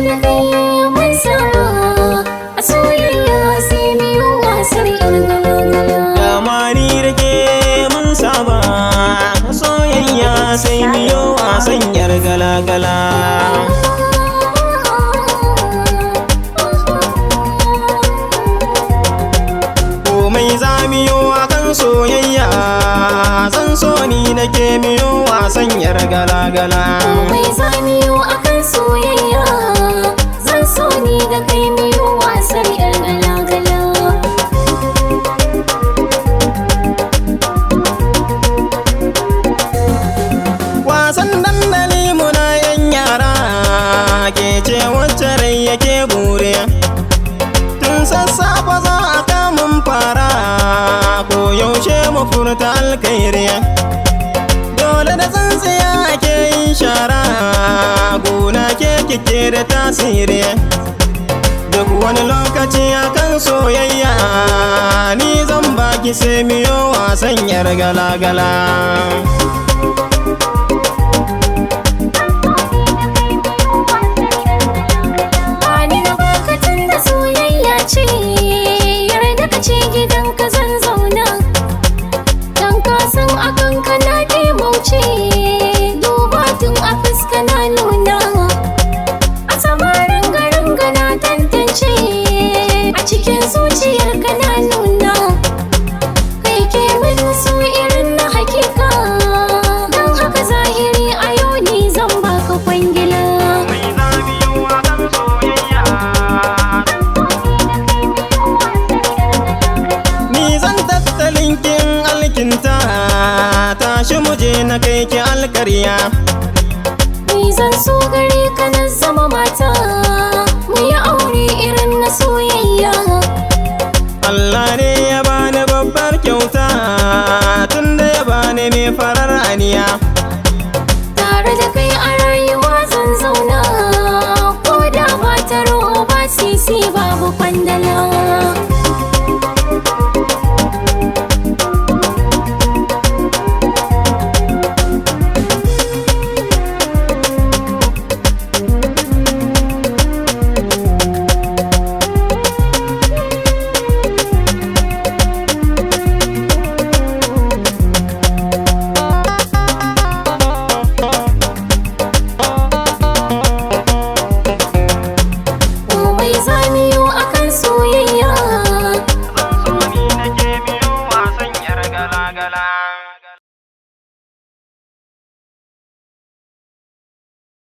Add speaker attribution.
Speaker 1: da kai mun saba, a soyayya sai miyo wasar yar gala-gala.
Speaker 2: Dama ni da ke mun saba, a soyayya sai miyo wasan yar gala-gala. Komai za miyo akan soyayya, zan so ni da ke miyo wasan yar gala-gala.
Speaker 1: Komai za miyo akan soyayya, zan so ni da kai miyo wasar yar gala-gala.
Speaker 2: Wasan dandali muna yan yara, ke ce wacce rai yake bure. Tun sassafe za a kamun fara, ko yaushe mu furta alkhairi. Dole da tsintsiya ake yin shara, gona ke kike da tasiri. Duk wani lokaci akan soyayya, ni zan baki sai miyo wasan yar gala-gala. Tashi muje na kai ki alkarya,
Speaker 1: ni zan so gare ka na zama mata.